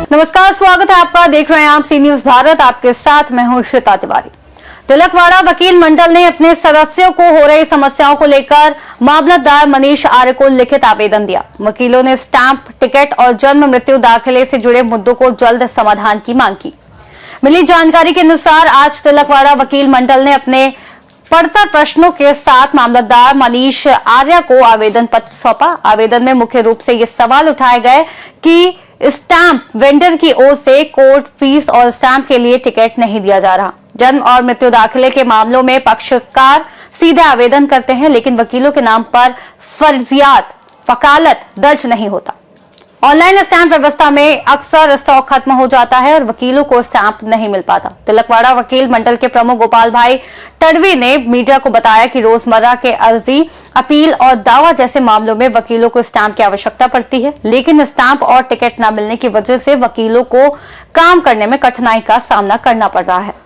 नमस्कार, स्वागत है आपका। देख रहे हैं आप सी न्यूज भारत। आपके साथ मैं हूं श्वेता तिवारी। तिलकवाड़ा वकील मंडल ने अपने सदस्यों को हो रही समस्याओं को लेकर मामलतदार मनीष आर्य को लिखित आवेदन दिया। वकीलों ने स्टैंप, टिकट और जन्म मृत्यु दाखिले से जुड़े मुद्दों को जल्द समाधान की मांग की। मिली जानकारी के अनुसार आज तिलकवाड़ा वकील मंडल ने अपने पड़तर प्रश्नों के साथ मामलतदार मनीष आर्य को आवेदन पत्र सौंपा। आवेदन में मुख्य रूप से ये सवाल उठाए गए कि स्टैंप वेंडर की ओर से कोर्ट फीस और स्टैंप के लिए टिकट नहीं दिया जा रहा। जन्म और मृत्यु दाखिले के मामलों में पक्षकार सीधे आवेदन करते हैं, लेकिन वकीलों के नाम पर फर्जियात वकालत दर्ज नहीं होता। ऑनलाइन स्टैंप व्यवस्था में अक्सर स्टॉक खत्म हो जाता है और वकीलों को स्टैंप नहीं मिल पाता। तिलकवाड़ा वकील मंडल के प्रमुख गोपाल भाई तड़वी ने मीडिया को बताया कि रोजमर्रा के अर्जी, अपील और दावा जैसे मामलों में वकीलों को स्टैंप की आवश्यकता पड़ती है, लेकिन स्टैंप और टिकट न मिलने की वजह से वकीलों को काम करने में कठिनाई का सामना करना पड़ रहा है।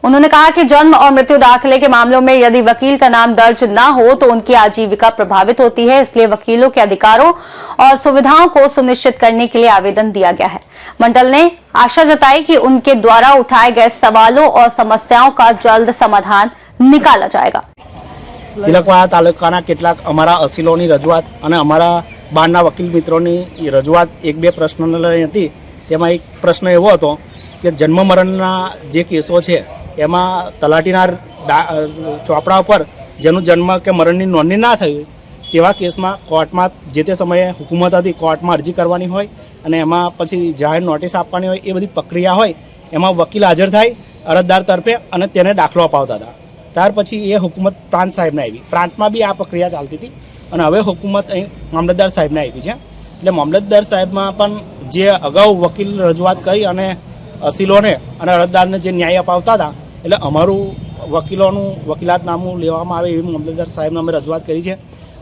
उन्होंने कहा कि जन्म और मृत्यु दाखिले के मामलों में यदि वकील का नाम दर्ज न हो तो उनकी आजीविका प्रभावित होती है, इसलिए वकीलों के अधिकारों और सुविधाओं को सुनिश्चित करने के लिए आवेदन दिया गया है। मंडल ने आशा जताई कि उनके द्वारा उठाए गए सवालों और समस्याओं का जल्द समाधान निकाला जाएगा। तिलकवाड़ा तालुकाना કેટલાક અમારા અસીલોની રજૂઆત અને અમારા બહારના વકીલ મિત્રોની રજૂઆત એક બે પ્રશ્નોને લઈ હતી। તેમાં એક પ્રશ્ન એવો હતો કે જન્મ મરણના જે કેસો છે એમાં તલાટીના ચોપડા ઉપર જેનું જન્મ કે મરણની નોંધણી ના થઈ તેવા કેસમાં કોર્ટમાં જે તે સમયે હુકુમત હતી કોર્ટમાં અરજી કરવાની હોય અને એમાં પછી જાહેર નોટિસ આપવાની હોય, એ બધી પ્રક્રિયા હોય એમાં વકીલ હાજર થાય અરજદાર તરફે અને તેને દાખલો અપાવતા હતા। ત્યાર પછી એ હુકુમત પ્રાંત સાહેબને આવી, પ્રાંતમાં બી આ પ્રક્રિયા ચાલતી હતી અને હવે હુકુમત અહીં મામલતદાર સાહેબને આવી છે। એટલે મામલતદાર સાહેબમાં પણ જે અગાઉ વકીલ રજૂઆત કરી અને અસીલોને અને અરજદારને જે ન્યાય અપાવતા હતા, એટલે અમારું વકીલોનું વકીલાતનામું લેવામાં આવે એવી મામલતદાર સાહેબને અમે રજૂઆત કરી છે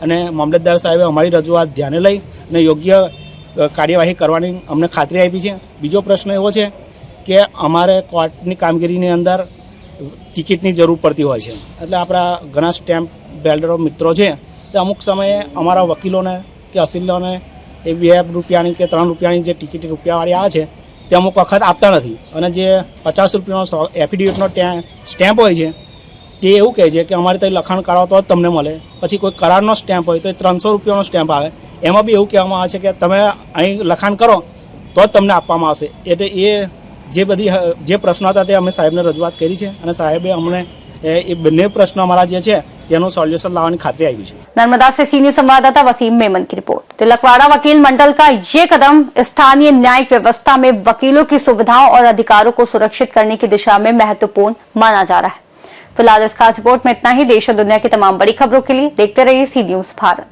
અને મામલતદાર સાહેબે અમારી રજૂઆત ધ્યાને લઈ અને યોગ્ય કાર્યવાહી કરવાની અમને ખાતરી આપી છે। બીજો પ્રશ્ન એવો છે કે અમારે કોર્ટની કામગીરીની અંદર ટિકિટની જરૂર પડતી હોય છે, એટલે આપણા ઘણા સ્ટેમ્પ બેલ્ડરો મિત્રો છે તે અમુક સમયે અમારા વકીલોને કે અસીલોને એ 2 રૂપિયાની કે 3 રૂપિયાની જે ટિકિટ રૂપિયાવાળી આવે છે તે અમુક વખત આપતા નથી અને જે 50 રૂપિયાનો એફિડેવિટનો સ્ટેમ્પ હોય છે તે એવું કહે છે કે અમારે ત્યાં લખાણ કરાવો તો જ તમને મળે। પછી કોઈ કરારનો સ્ટેમ્પ હોય તો એ 300 રૂપિયાનો સ્ટેમ્પ આવે, એમાં બી એવું કહેવામાં આવે છે કે તમે અહીં લખાણ કરો તો જ તમને આપવામાં આવશે। એટલે એ જે બધી જે પ્રશ્નો હતા તે અમે સાહેબને રજૂઆત કરી છે અને સાહેબે અમને એ બંને પ્રશ્નો અમારા જે છે તેનું સોલ્યુશન लाने खातरी आई है। नर्मदा से सीनियर संवाददाता वसीम मेमन की रिपोर्ट। तिलकवाड़ा वकील मंडल का ये कदम स्थानीय न्यायिक व्यवस्था में वकीलों की सुविधाओं और अधिकारों को सुरक्षित करने की दिशा में महत्वपूर्ण माना जा रहा है। फिलहाल इस खास रिपोर्ट में इतना ही। देश और दुनिया की तमाम बड़ी खबरों के लिए देखते रहिए सी न्यूज भारत।